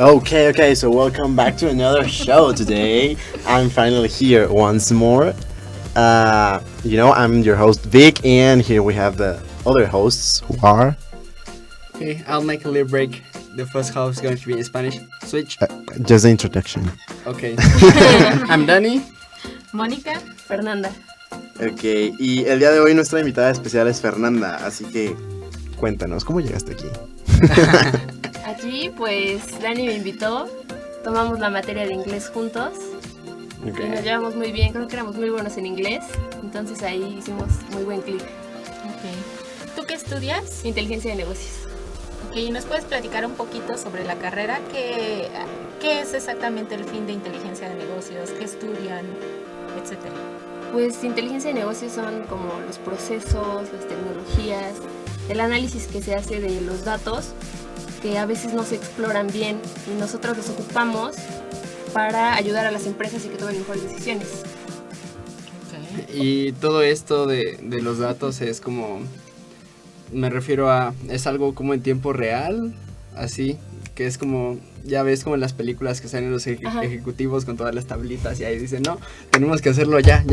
Okay, so welcome back to another show today. I'm finally here once more. I'm your host Vic, and here we have the other hosts who are... Okay, I'll make a little break. The first half is going to be in Spanish. Switch. Just the introduction. Okay. I'm Dani. Mónica. Fernanda. Ok, y el día de hoy nuestra invitada especial es Fernanda, así que cuéntanos, ¿cómo llegaste aquí? Aquí, pues, Dani me invitó, tomamos la materia de inglés juntos y nos llevamos muy bien, creo que éramos muy buenos en inglés, entonces ahí hicimos muy buen clic. Ok. ¿Tú qué estudias? Inteligencia de Negocios. Ok, ¿y nos puedes platicar un poquito sobre la carrera? ¿Qué es exactamente el fin de Inteligencia de Negocios? ¿Qué estudian? Etcétera. Pues inteligencia de negocios son como los procesos, las tecnologías, el análisis que se hace de los datos que a veces no se exploran bien y nosotros los ocupamos para ayudar a las empresas y que tomen mejores decisiones. Okay. Y todo esto de los datos es como, me refiero a, es algo como en tiempo real, así, que es como, ya ves como en las películas que salen los ejecutivos con todas las tablitas y ahí dicen, no, tenemos que hacerlo ya.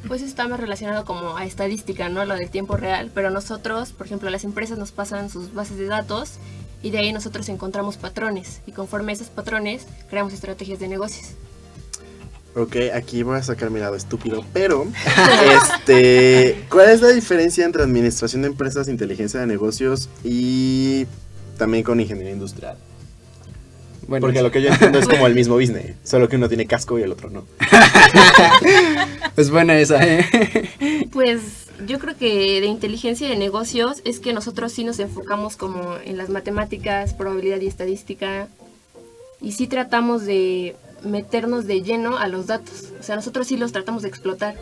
Pues está más relacionado como a estadística, ¿no? Lo del tiempo real, pero nosotros, por ejemplo, las empresas nos pasan sus bases de datos y de ahí nosotros encontramos patrones y conforme a esos patrones creamos estrategias de negocios. Ok, aquí voy a sacar mi lado estúpido, pero ¿cuál es la diferencia entre administración de empresas, inteligencia de negocios y también con ingeniería industrial? Bueno, porque lo que yo entiendo es como el mismo business, solo que uno tiene casco y el otro no. Es buena esa, ¿eh? Pues yo creo que de inteligencia de negocios es que nosotros sí nos enfocamos como en las matemáticas, probabilidad y estadística, y sí tratamos de meternos de lleno a los datos, o sea, nosotros sí los tratamos de explotar.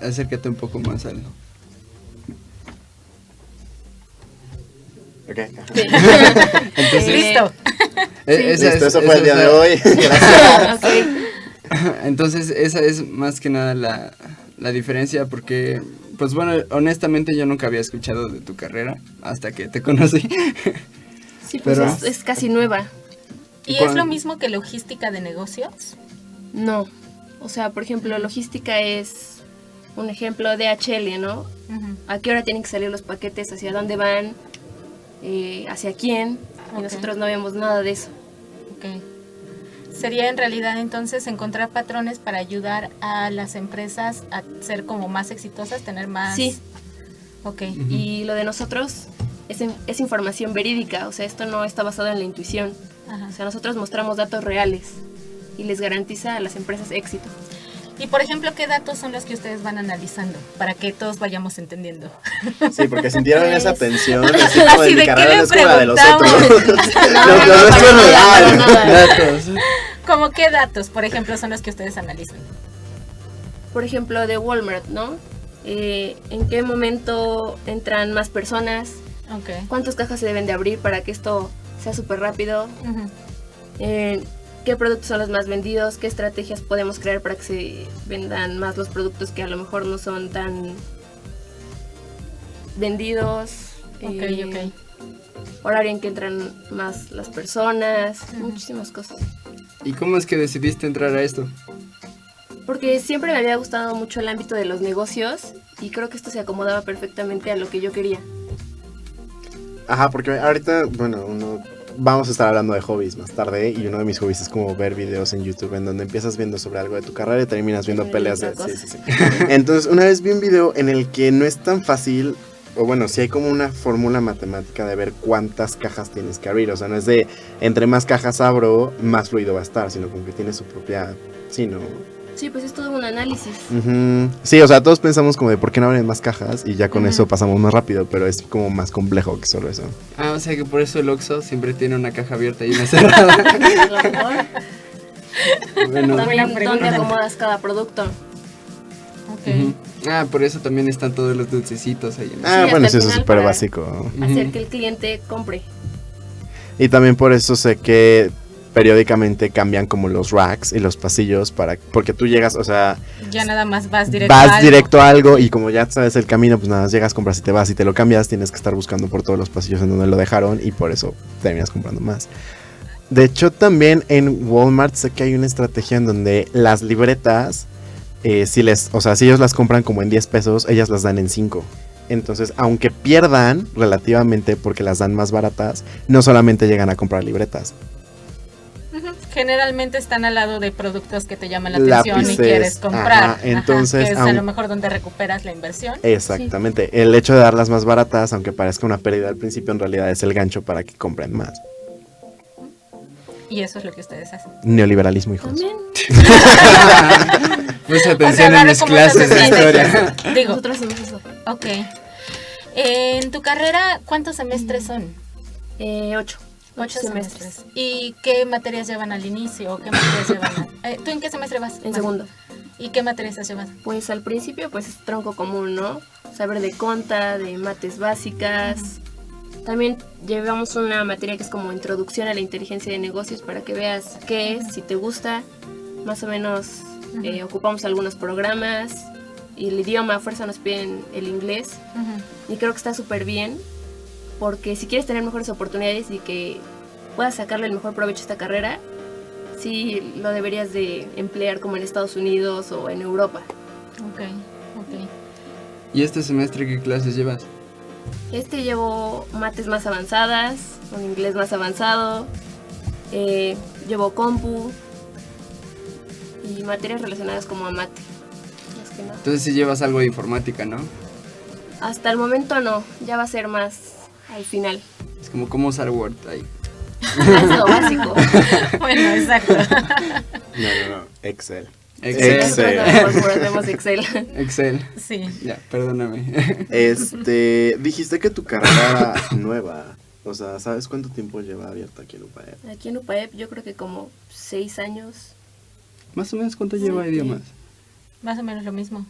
Acércate un poco más al... Ok. Entonces, listo. Eso fue el día de hoy. Gracias. Okay. Entonces esa es más que nada la diferencia, porque pues bueno, honestamente yo nunca había escuchado de tu carrera hasta que te conocí. Sí, pues pero es casi nueva. ¿Y es lo mismo que logística de negocios? No, o sea, por ejemplo, logística es un ejemplo de DHL, ¿no? ¿A qué hora tienen que salir los paquetes? ¿Hacia dónde van? ¿Hacia quién? Y nosotros no vemos nada de eso. Okay. Sería en realidad entonces encontrar patrones para ayudar a las empresas a ser como más exitosas, tener más... Sí. Ok. Y lo de nosotros es información verídica, o sea, esto no está basado en la intuición. O sea, nosotros mostramos datos reales y les garantiza a las empresas éxito. Y por ejemplo, ¿qué datos son los que ustedes van analizando? Para que todos vayamos entendiendo. Sí, porque sintieron esa tensión, así como de mi carrera no es como la de los otros. No nuestro es real. Datos. ¿Cómo qué datos, por ejemplo, son los que ustedes analizan? Por ejemplo, de Walmart, ¿no? ¿En qué momento entran más personas? Okay. ¿Cuántas cajas se deben de abrir para que esto sea súper rápido? ¿Qué productos son los más vendidos? ¿Qué estrategias podemos crear para que se vendan más los productos que a lo mejor no son tan vendidos? Ok. Horario en que entran más las personas, muchísimas cosas. ¿Y cómo es que decidiste entrar a esto? Porque siempre me había gustado mucho el ámbito de los negocios y creo que esto se acomodaba perfectamente a lo que yo quería. Ajá, porque ahorita, bueno, vamos a estar hablando de hobbies más tarde y uno de mis hobbies es como ver videos en YouTube en donde empiezas viendo sobre algo de tu carrera y terminas viendo peleas de... Sí. Entonces, una vez vi un video en el que no es tan fácil, o bueno, sí hay como una fórmula matemática de ver cuántas cajas tienes que abrir, o sea, no es de entre más cajas abro, más fluido va a estar, sino como que tiene su propia... Sí, ¿no? Sí, pues es todo un análisis. Sí, o sea, todos pensamos como de por qué no abren más cajas y ya con eso pasamos más rápido, pero es como más complejo que solo eso. Ah, o sea que por eso el Oxxo siempre tiene una caja abierta y una cerrada. Bueno, también dónde acomodas cada producto. Ok. Por eso también están todos los dulcecitos ahí. Sí, bueno, eso es súper básico. Hacer que el cliente compre. Y también por eso sé que periódicamente cambian como los racks y los pasillos porque tú llegas, o sea, ya nada más vas directo a algo y como ya sabes el camino, pues nada más llegas, compras y te vas y te lo cambias, tienes que estar buscando por todos los pasillos en donde lo dejaron y por eso terminas comprando más. De hecho, también en Walmart sé que hay una estrategia en donde las libretas, si ellos las compran como en 10 pesos, ellas las dan en 5. Entonces, aunque pierdan relativamente porque las dan más baratas, no solamente llegan a comprar libretas. Generalmente están al lado de productos que te llaman la atención y quieres comprar. Ajá, entonces, que es a lo mejor donde recuperas la inversión. Exactamente. Sí. El hecho de darlas más baratas, aunque parezca una pérdida al principio, en realidad es el gancho para que compren más. Y eso es lo que ustedes hacen. Neoliberalismo, hijos. Pues atención en mis clases de historia. Digo, nosotros hacemos eso. Ok. En tu carrera, ¿cuántos semestres son? 8. 8 semestres. ¿Y qué materias llevan al inicio? ¿Qué materias llevan? ¿Tú en qué semestre vas? En segundo. ¿Y qué materias has llevado? Pues al principio pues es tronco común, ¿no? Saber de conta, de mates básicas. También llevamos una materia que es como introducción a la inteligencia de negocios para que veas qué es, si te gusta. Más o menos ocupamos algunos programas y el idioma a fuerza nos piden el inglés. Y creo que está súper bien porque si quieres tener mejores oportunidades y que puedas sacarle el mejor provecho a esta carrera, sí lo deberías de emplear como en Estados Unidos o en Europa. Ok. ¿Y este semestre qué clases llevas? Llevo mates más avanzadas, un inglés más avanzado, llevo compu y materias relacionadas como a mate. Más que nada. Entonces sí llevas algo de informática, ¿no? Hasta el momento no, ya va a ser más al final. Es como cómo usar Word ahí. Es lo básico. Bueno, exacto. No, Excel. Hacemos Excel. Excel. Sí. Ya, perdóname. Dijiste que tu carrera era nueva. O sea, ¿sabes cuánto tiempo lleva abierta aquí en UPAEP? Aquí en UPAEP yo creo que como 6 años. ¿Más o menos cuánto lleva idiomas? Más o menos lo mismo.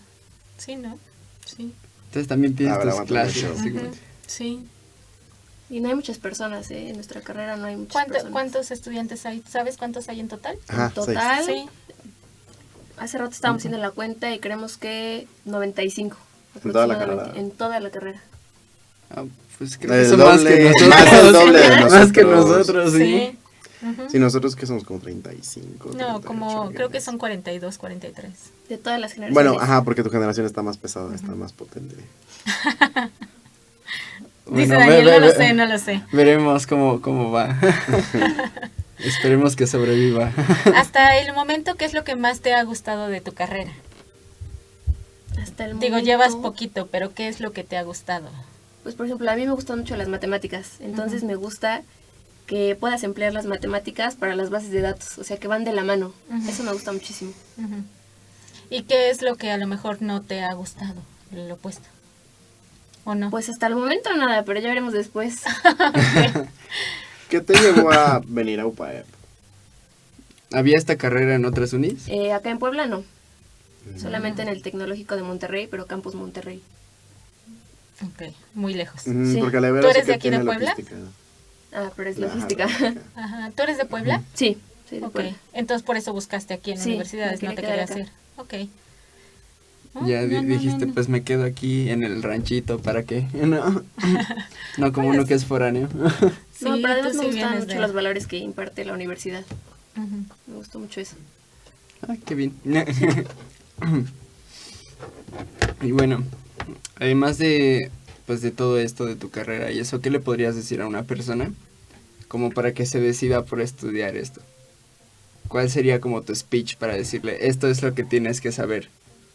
Sí, ¿no? Sí. Entonces también tienes tus clases. Sí. Y no hay muchas personas, en nuestra carrera no hay muchas personas. ¿Cuántos estudiantes hay? ¿Sabes cuántos hay en total? En total, 6. Sí. Hace rato estábamos haciendo la cuenta y creemos que 95. ¿En toda la carrera? En toda la carrera. Pues creo que son más que nosotros. Más del doble de nosotros. Más que nosotros, sí. Sí, nosotros que somos como 35. No, como creo que son 42, 43. De todas las generaciones. Bueno, porque tu generación está más pesada, está más potente. Dice Daniel, no lo sé. Veremos cómo va. Esperemos que sobreviva. Hasta el momento, ¿qué es lo que más te ha gustado de tu carrera? Hasta el momento. Digo, llevas poquito, pero ¿qué es lo que te ha gustado? Pues, por ejemplo, a mí me gustan mucho las matemáticas. Entonces me gusta que puedas emplear las matemáticas para las bases de datos. O sea, que van de la mano. Eso me gusta muchísimo. ¿Y qué es lo que a lo mejor no te ha gustado? Lo opuesto. ¿O no? Pues hasta el momento nada, pero ya veremos después. ¿Qué te llevó a venir a UPAEP? ¿Había esta carrera en otras unis? Acá en Puebla no. Solamente en el Tecnológico de Monterrey, pero Campus Monterrey. Ok, muy lejos. Sí. Porque la ¿Tú eres de aquí de Puebla? Pero es logística. Ajá. ¿Tú eres de Puebla? Sí, de Puebla. Entonces por eso buscaste aquí en universidades, no te querías ir. Ok. Ya dijiste, pues me quedo aquí en el ranchito, ¿para qué? No como uno que es foráneo. Sí, pero además me gustan mucho los valores que imparte la universidad. Me gustó mucho eso. Qué bien. Y bueno, además de todo esto de tu carrera y eso, ¿qué le podrías decir a una persona como para que se decida por estudiar esto? ¿Cuál sería como tu speech para decirle, esto es lo que tienes que saber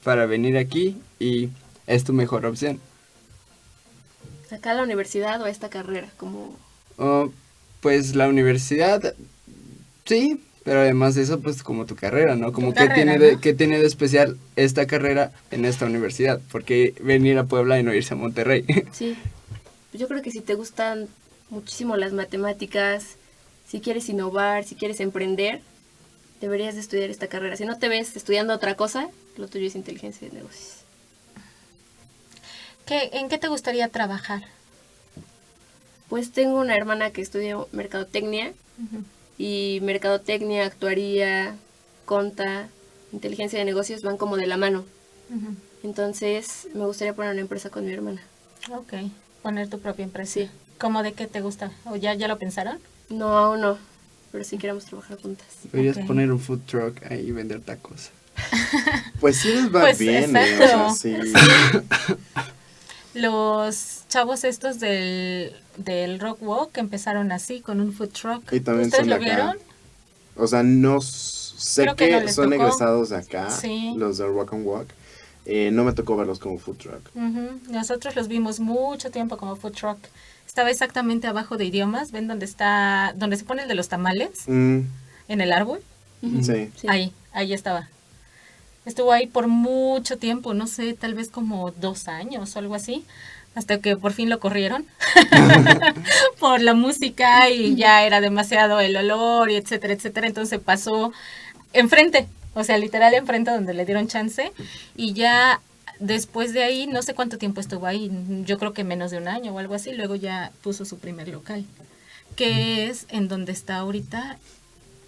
para venir aquí y es tu mejor opción? ¿Acá a la universidad o a esta carrera? Pues la universidad, sí, pero además de eso, pues como tu carrera, ¿no? Como ¿qué tiene de especial esta carrera en esta universidad? Porque venir a Puebla y no irse a Monterrey. Sí, yo creo que si te gustan muchísimo las matemáticas, si quieres innovar, si quieres emprender, deberías de estudiar esta carrera. Si no te ves estudiando otra cosa, lo tuyo es inteligencia de negocios. ¿En qué te gustaría trabajar? Pues tengo una hermana que estudió mercadotecnia y mercadotecnia, actuaría, conta, inteligencia de negocios van como de la mano. Ujú. Entonces me gustaría poner una empresa con mi hermana. Ok, poner tu propia empresa. Sí. ¿Cómo de qué te gusta? ¿O ya lo pensaron? No, aún no, pero sí queremos trabajar juntas. Deberías Ok. poner un food truck ahí y vender tacos. Pues sí les va Pues, bien, exacto. o sea, sí. Los chavos estos del Rock Walk empezaron así, con un food truck. Y también ¿Ustedes son lo de acá. vieron? O sea, sé Creo que no que les son tocó. egresados de acá, Sí. los de Rock and Walk. No me tocó verlos como food truck. Ujú. Nosotros los vimos mucho tiempo como food truck. Estaba exactamente abajo de idiomas. ¿Ven donde se pone el de los tamales? Mm, En el árbol. sí. Sí. Ahí estaba. Estuvo ahí por mucho tiempo, no sé, tal vez como 2 años o algo así, hasta que por fin lo corrieron por la música y ya era demasiado el olor y etcétera, etcétera. Entonces pasó enfrente, o sea, literal enfrente donde le dieron chance y ya después de ahí, no sé cuánto tiempo estuvo ahí, yo creo que menos de un año o algo así, luego ya puso su primer local, que es en donde está ahorita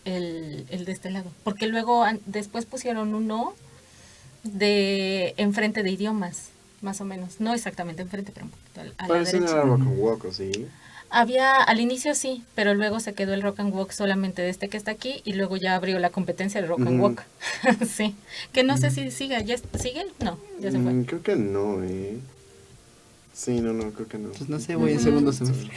el de este lado, porque luego después pusieron uno de enfrente de idiomas, más o menos, no exactamente enfrente, pero un poquito a la Pero ese no derecha. era Rock and Walk, ¿o sí? Había, al inicio sí, pero luego se quedó el Rock and Walk solamente de este que está aquí y luego ya abrió la competencia del Rock and Ujú. Walk. Sí, que no sé si sigue, ¿ya sigue? No, ya se fue. Creo que no, Sí, no, creo que no. Pues no sé, voy en segundo semestre.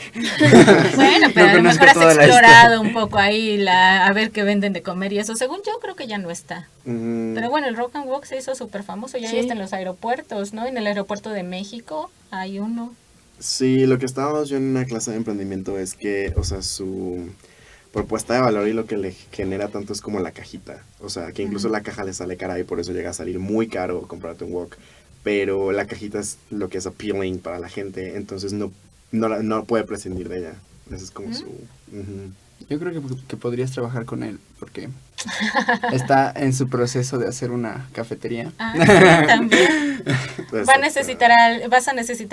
Bueno, pero No a lo conozco mejor has toda la explorado un poco ahí a ver qué venden de comer y eso. Según yo creo que ya no está. Ujú. Pero bueno, el Rock and Walk se hizo súper famoso, ya Sí. está en los aeropuertos, ¿no? En el aeropuerto de México hay uno. Sí, lo que estábamos yo en una clase de emprendimiento es que, o sea, su propuesta de valor y lo que le genera tanto es como la cajita. O sea, que incluso Ujú. la caja le sale cara y por eso llega a salir muy caro comprarte un wok. Pero la cajita es lo que es appealing para la gente, entonces no puede prescindir de ella. Ese es como su... ujú. Yo creo que podrías trabajar con él porque está en su proceso de hacer una cafetería. Ah, sí, también. Pues, Vas a necesitar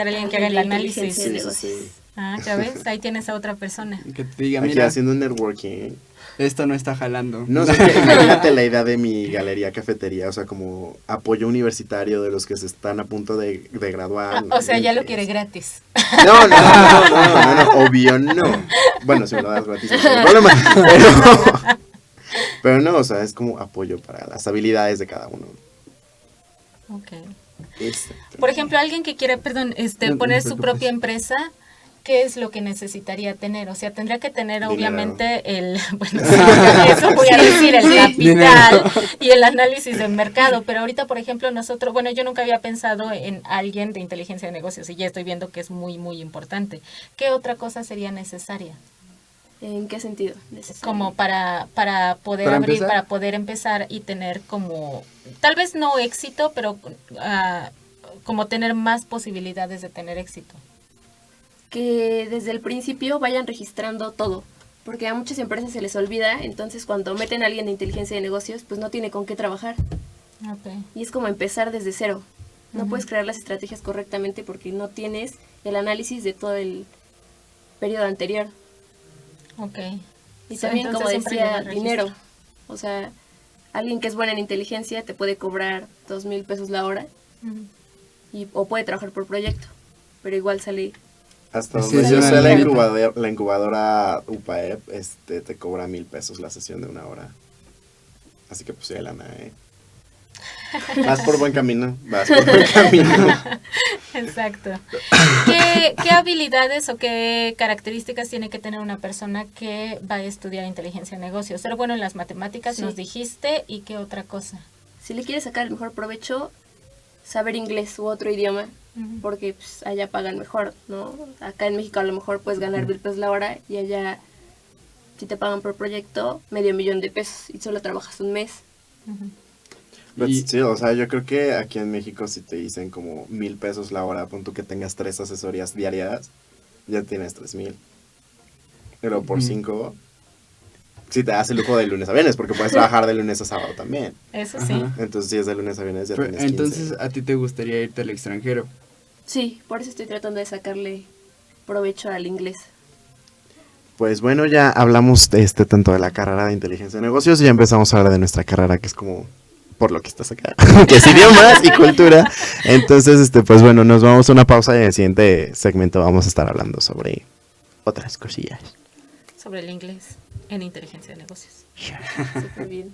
a alguien que haga el De análisis. inteligencia. Sí, sí, sí. Ah, ya ves, ahí tienes a otra persona. Que te diga, Aquí mira, haciendo networking. esto no está jalando. No sé, imagínate la idea de mi galería cafetería, o sea, como apoyo universitario de los que se están a punto de graduar. O sea, ya lo inventes. quiere gratis. No, obvio no. Bueno, si me lo das gratis, no hay problema. Pero no, o sea, es como apoyo para las habilidades de cada uno. Ok. Exacto. Por ejemplo, alguien que quiere, No poner te su preocupes. propia empresa, ¿qué es lo que necesitaría tener? O sea, tendría que tener Dinero. obviamente bueno, sí, eso voy a decir, el capital y el análisis del mercado, pero ahorita, por ejemplo, nosotros, bueno, yo nunca había pensado en alguien de inteligencia de negocios y ya estoy viendo que es muy, muy importante. ¿Qué otra cosa sería necesaria? ¿En qué sentido? Necesario. Como para poder ¿Para abrir, empezar? para poder empezar y tener como, tal vez no éxito, pero como tener más posibilidades de tener éxito. Que desde el principio vayan registrando todo, porque a muchas empresas se les olvida, entonces cuando meten a alguien de inteligencia de negocios, pues no tiene con qué trabajar. Okay. Y es como empezar desde cero. No Ujú. puedes crear las estrategias correctamente porque no tienes el análisis de todo el periodo anterior. Ok. Y también, como siempre decía, lleva registro. dinero. O sea, alguien que es buena en inteligencia te puede cobrar 2,000 pesos la hora Ujú. o puede trabajar por proyecto, pero igual sale. Hasta Sí, donde sí, yo sí. sé, la incubadora UPAEP te cobra 1,000 pesos la sesión de 1 hora. Así que pues sí, lana, Vas por buen camino, Exacto. ¿Qué habilidades o qué características tiene que tener una persona que va a estudiar inteligencia de negocios? Ser bueno en las matemáticas, Sí. nos dijiste, ¿y qué otra cosa? Si le quieres sacar el mejor provecho, saber inglés u otro idioma, Ujú. porque pues, allá pagan mejor, ¿no? Acá en México a lo mejor puedes ganar 1,000 pesos la hora y allá, si te pagan por proyecto, 500,000 de pesos y solo trabajas un mes. Ujú. But Y- still, o sea, yo creo que aquí en México si te dicen como 1,000 pesos la hora, pon tú que tengas 3 asesorías diarias, ya tienes 3,000. Pero por Ujú. 5, si te das el lujo de lunes a viernes, porque puedes trabajar de lunes a sábado también. Eso sí. Ajá. Entonces si es de lunes a viernes ya Pero, tienes 15. entonces, ¿a ti te gustaría irte al extranjero? Sí, por eso estoy tratando de sacarle provecho al inglés. Pues bueno, ya hablamos tanto de la carrera de Inteligencia de Negocios y ya empezamos a hablar de nuestra carrera, que es como por lo que estás acá, que es idiomas y cultura. Entonces, pues bueno, nos vamos a una pausa y en el siguiente segmento vamos a estar hablando sobre otras cosillas. Sobre el inglés en Inteligencia de Negocios. Súper bien.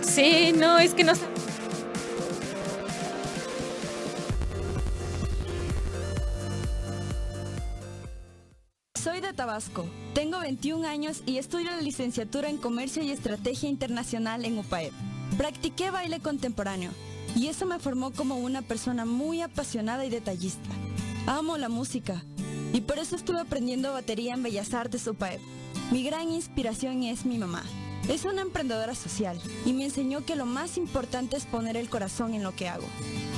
Sí, no, es que no sé. Soy de Tabasco, tengo 21 años y estudio la licenciatura en Comercio y Estrategia Internacional en UPAEP. Practiqué baile contemporáneo y eso me formó como una persona muy apasionada y detallista. Amo la música y por eso estuve aprendiendo batería en Bellas Artes UPAEP. Mi gran inspiración es mi mamá. Es una emprendedora social y me enseñó que lo más importante es poner el corazón en lo que hago.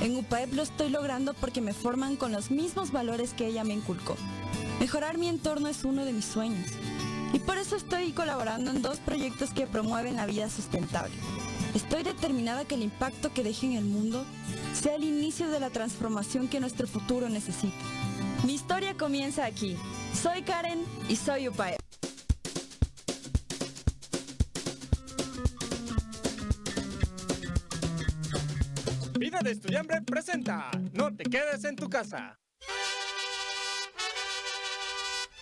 En UPAEP lo estoy logrando porque me forman con los mismos valores que ella me inculcó. Mejorar mi entorno es uno de mis sueños y por eso estoy colaborando en 2 proyectos que promueven la vida sustentable. Estoy determinada que el impacto que deje en el mundo sea el inicio de la transformación que nuestro futuro necesita. Mi historia comienza aquí. Soy Karen y soy UPAEP. Vida de Estudiambre presenta No te quedes en tu casa.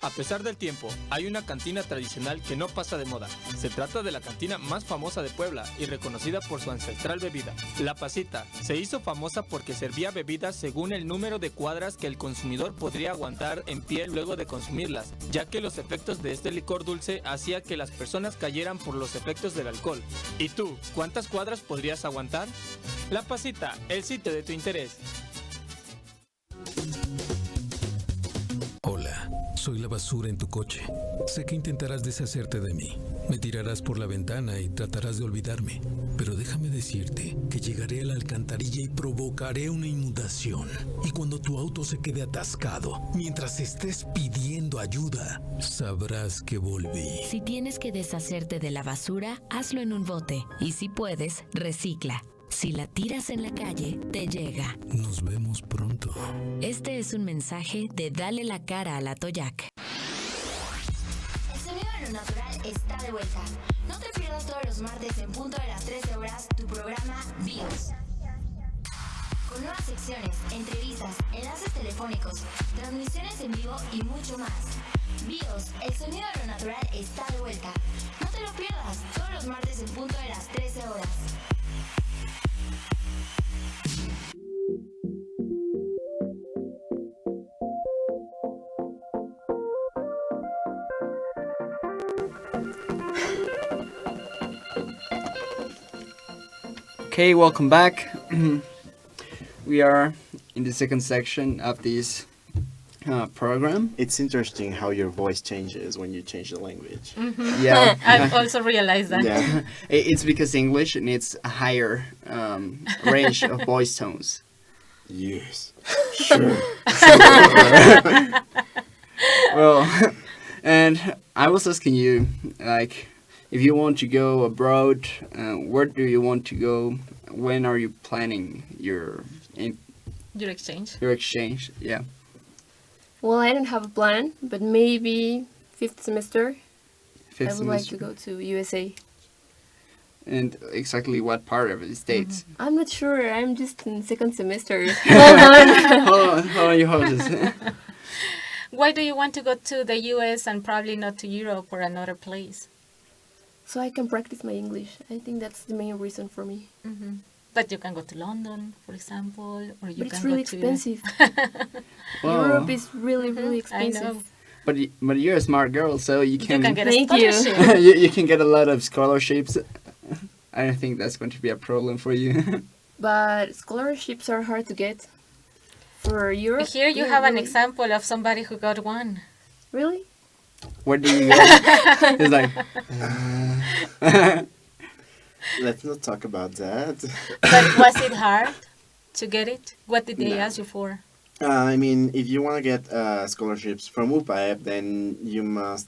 A pesar del tiempo, hay una cantina tradicional que no pasa de moda. Se trata de la cantina más famosa de Puebla y reconocida por su ancestral bebida, La Pasita. Se hizo famosa porque servía bebidas según el número de cuadras que el consumidor podría aguantar en pie luego de consumirlas, ya que los efectos de este licor dulce hacía que las personas cayeran por los efectos del alcohol. ¿Y tú, cuántas cuadras podrías aguantar? La Pasita, el sitio de tu interés. Hola, soy la basura en tu coche. Sé que intentarás deshacerte de mí. Me tirarás por la ventana y tratarás de olvidarme. Pero déjame decirte que llegaré a la alcantarilla y provocaré una inundación. Y cuando tu auto se quede atascado, mientras estés pidiendo ayuda, sabrás que volví. Si tienes que deshacerte de la basura, hazlo en un bote. Y si puedes, recicla. Si la tiras en la calle, te llega. Nos vemos pronto. Este es un mensaje de Dale la cara a la Toyac. El sonido de lo natural está de vuelta. No te pierdas todos los martes en punto de las 13 horas tu programa BIOS. Con nuevas secciones, entrevistas, enlaces telefónicos, transmisiones en vivo y mucho más. BIOS, el sonido de lo natural está de vuelta. No te lo pierdas todos los martes en punto de las 13 horas. Okay, welcome back. We are in the second section of this program. It's interesting how your voice changes when you change the language. Mm-hmm. Yeah. I've also realized that. Yeah. It's because English needs a higher range of voice tones. Yes. Sure. Well, and I was asking you, like, if you want to go abroad, where do you want to go? When are you planning your exchange? Your exchange, yeah. Well, I don't have a plan, but maybe 5th semester. I would like to go to USA. And exactly what part of the States? Mm-hmm. I'm not sure. I'm just in 2nd semester. Hold on, you hold this. Why do you want to go to the US and probably not to Europe or another place? So I can practice my English. I think that's the main reason for me. Mm-hmm. But you can go to London, for example, or you but can it's really go expensive. Well, Europe is really, really expensive. I know. But you're a smart girl, so you can get a scholarship. you can get a lot of scholarships. I don't think that's going to be a problem for you. But scholarships are hard to get. For Europe. Here you have an example of somebody who got one. Really? Where do you go? It's like. Let's not talk about that. But was it hard to get it? What did they ask you for? I mean, if you want to get scholarships from UPAEP, then you must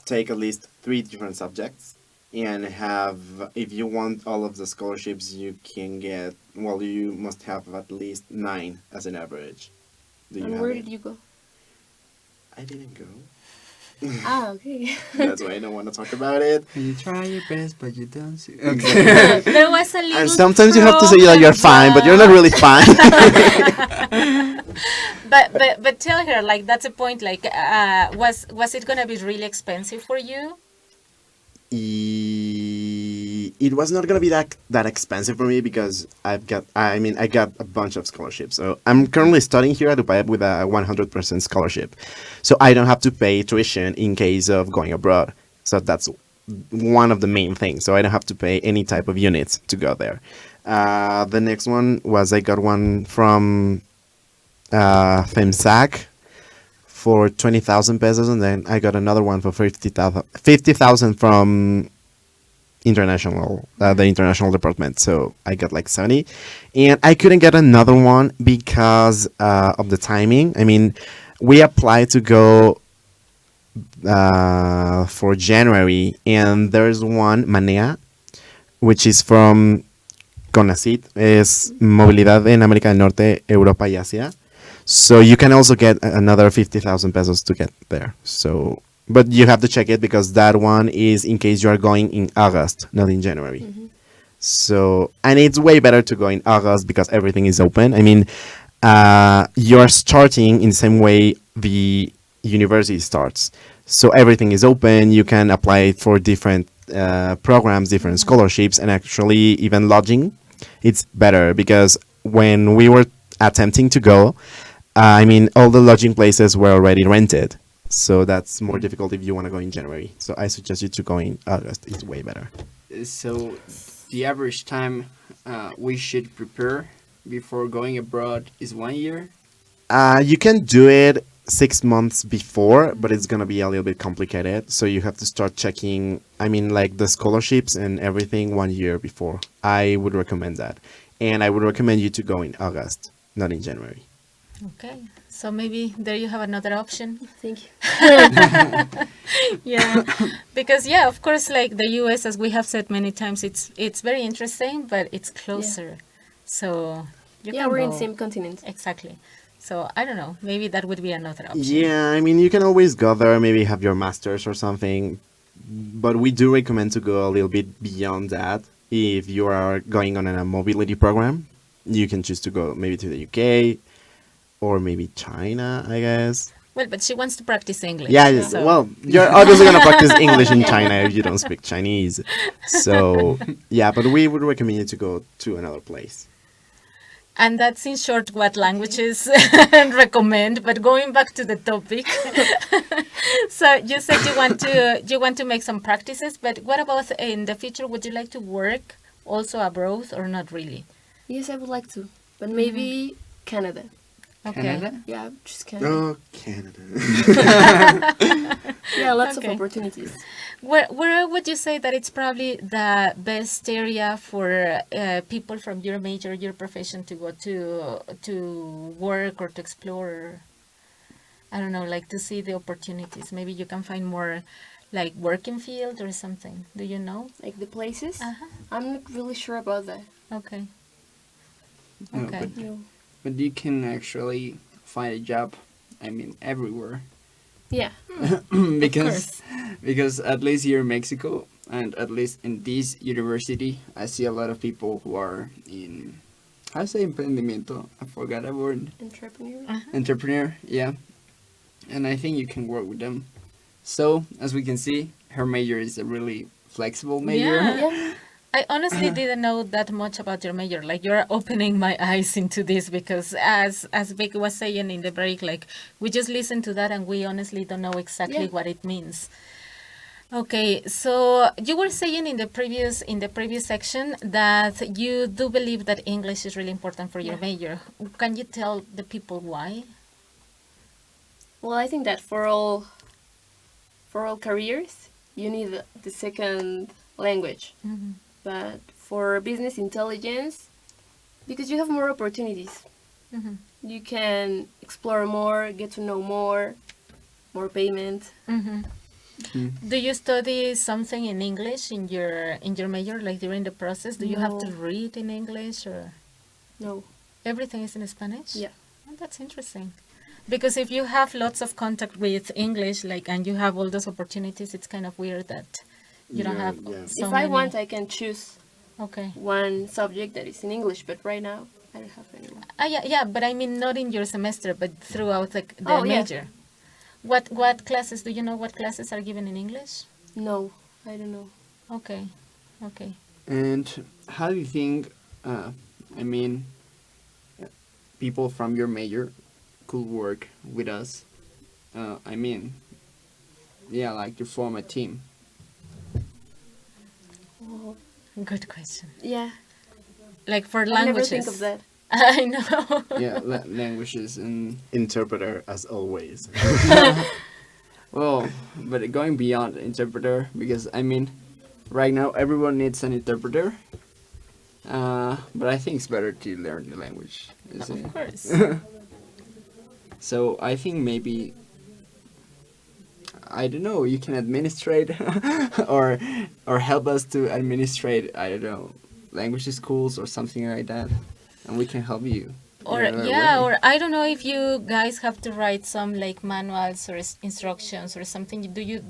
take at least 3 different subjects and have, if you want all of the scholarships, you can get, well, you must have at least 9 as an average. Do you And have where it? did you go? I didn't go. Okay. That's why I don't want to talk about it. You try your best, but you don't. There was a little And sometimes you have to say that you're fine, but you're not really fine. But tell her, like, that's a point. Like, was it gonna be really expensive for you? It was not gonna be that expensive for me because I got a bunch of scholarships. So I'm currently studying here at UPAEP with a 100% scholarship, so I don't have to pay tuition in case of going abroad. So that's one of the main things. So I don't have to pay any type of units to go there. The next one was I got one from FEMSAC for 20,000 pesos, and then I got another one for 50,000 from the international department. So I got like 70, and I couldn't get another one because of the timing. I mean, we applied to go for January, and there's one Manea, which is from CONACYT, es Movilidad en América del Norte, Europa y Asia. So you can also get another 50,000 pesos to get there. So, but you have to check it because that one is in case you are going in August, not in January. Mm-hmm. So, and it's way better to go in August because everything is open. I mean, you're starting in the same way the university starts. So everything is open. You can apply for different programs, different scholarships, and actually even lodging. It's better because when we were attempting to go, I mean, all the lodging places were already rented. So that's more difficult if you want to go in January. So I suggest you to go in August. It's way better. So the average time we should prepare before going abroad is 1 year? You can do it 6 months before, but it's going to be a little bit complicated. So you have to start checking, I mean, like the scholarships and everything 1 year before. I would recommend that. And I would recommend you to go in August, not in January. Okay, so maybe there you have another option. Thank you. Yeah, because yeah, of course, like the U.S., as we have said many times, it's very interesting, but it's closer. So you can we're in go. the same continent. Exactly. So I don't know. Maybe that would be another option. Yeah, I mean, you can always go there, maybe have your master's or something. But we do recommend to go a little bit beyond that. If you are going on a mobility program, you can choose to go maybe to the UK or maybe China, I guess. Well, but she wants to practice English. Yeah, so. well, you're obviously going to practice English in China if you don't speak Chinese. So, yeah, but we would recommend you to go to another place. And that's in short what languages recommend. But going back to the topic, so you said you want to make some practices. But what about in the future? Would you like to work also abroad or not really? Yes, I would like to, but maybe Canada. Okay. Canada? Yeah, just Canada. Oh, Canada. Yeah, lots Okay. of opportunities. Where would you say that it's probably the best area for people from your major, your profession to go to work or to explore? I don't know, like to see the opportunities. Maybe you can find more like working field or something. Do you know? Like the places? Uh-huh. I'm not really sure about that. Okay. No, Okay. No. But you can actually find a job, I mean, everywhere. Yeah. because at least here in Mexico, and at least in this university, I see a lot of people who are in, how do you say emprendimiento? I forgot that word. Entrepreneur. Entrepreneur, yeah. And I think you can work with them. So, as we can see, her major is a really flexible major. Yeah. Yeah. I honestly didn't know that much about your major. Like you're opening my eyes into this because as Vicky was saying in the break, like we just listen to that and we honestly don't know exactly what it means. Okay, so you were saying in the previous section that you do believe that English is really important for your major. Can you tell the people why? Well, I think that for all careers, you need the second language. Mm-hmm. But for business intelligence, because you have more opportunities, Mm-hmm. you can explore more, get to know more payment. Mm-hmm. Do you study something in English in your major, like during the process? Do you have to No. read in English or No. everything is in Spanish? Yeah. Oh, that's interesting. Because if you have lots of contact with English, like, and you have all those opportunities, it's kind of weird that you don't have so If many. I want, I can choose Okay. one subject that is in English, but right now I don't have anyone. Yeah, but I mean not in your semester, but throughout the Oh, yeah. major. What classes, do you know what classes are given in English? No, I don't know. Okay. And how do you think, I mean, people from your major could work with us? I mean, yeah, like to form a team. Oh, Good question. yeah, Like for I languages. never think of that. I know. Yeah, languages and Interpreter, as always. well, but going beyond interpreter, because I mean, right now everyone needs an interpreter. But I think it's better to learn the language, isn't it? Of course. So I think maybe, I don't know, you can administrate or help us to administrate, I don't know, language schools or something like that, and we can help you. Or in another yeah, way. or I don't know if you guys have to write some like manuals or instructions or something. Do you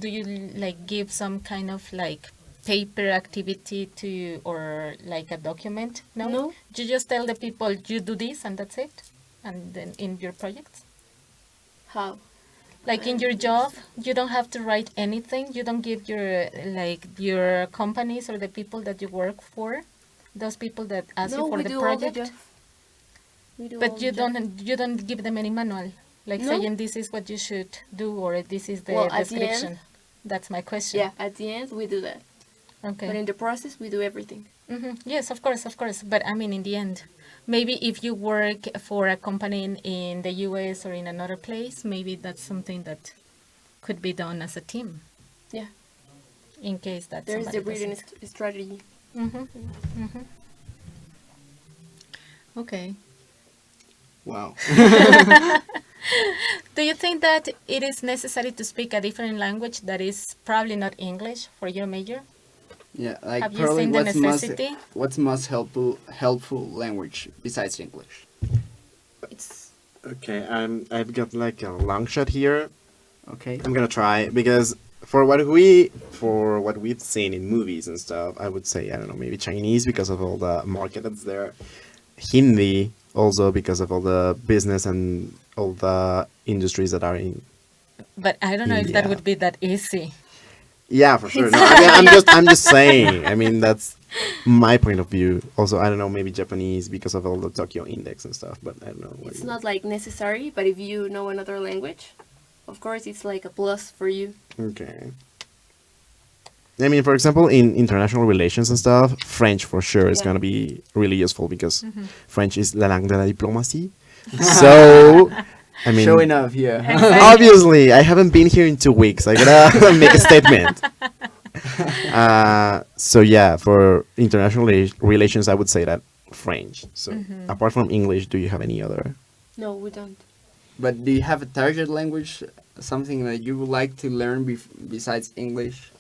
like give some kind of like paper activity to or like a document? No. No. You just tell the people you do this and that's it, and then in your projects. How? Like in your job, you don't have to write anything. You don't give your companies or the people that you work for, those people that ask No, you for we the do all the project. job. We do all But the job. you don't give them any manual, like No. saying this is what you should do or this is the Well, at the description. end- That's my question. Yeah, at the end we do that. Okay. But in the process we do everything. Yes, of course. But I mean, in the end, maybe if you work for a company in the U.S. or in another place, maybe that's something that could be done as a team. Yeah. In case that There's the somebody breeding doesn't. strategy. Okay. Wow. Do you think that it is necessary to speak a different language that is probably not English for your major? Yeah, like Have you probably seen the what's most necessity? helpful language besides English? It's Okay, I've got like a long shot here. Okay. I'm gonna try because for what we've seen in movies and stuff, I would say I don't know, maybe Chinese because of all the market that's there. Hindi also because of all the business and all the industries that are in. But I don't know if that India. would be that easy. Yeah, for sure. No, I mean, I'm just saying. I mean, that's my point of view. Also, I don't know, maybe Japanese because of all the Tokyo Index and stuff. But I don't know. what it's you- not like necessary, but if you know another language, of course it's like a plus for you. Okay. I mean, for example, in international relations and stuff, French for sure is Yeah. gonna be really useful because French is la langue de la diplomatie. So, I mean, Showing up here. obviously, I haven't been here in 2 weeks. I gotta make a statement. So yeah, for international relations, I would say that French. So apart from English, do you have any other? No, we don't. But do you have a target language, something that you would like to learn besides English?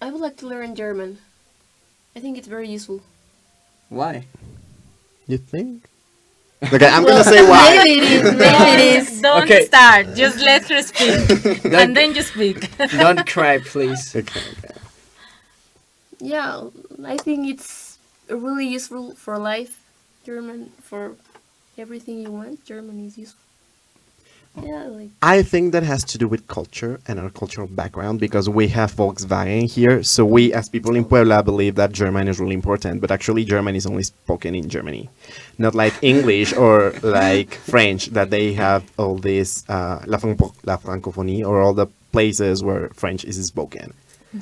I would like to learn German. I think it's very useful. Why? You think? Okay, I'm gonna say why. Maybe it is. Maybe it is. Don't Okay. start. Just let her speak. And then you speak. Don't cry, please. Okay. Yeah, I think it's really useful for life. German, for everything you want, German is useful. Yeah, like I think that has to do with culture and our cultural background because we have Volkswagen here. So we, as people in Puebla, believe that German is really important. But actually, German is only spoken in Germany, not like English or like French that they have all this la francophonie or all the places where French is spoken.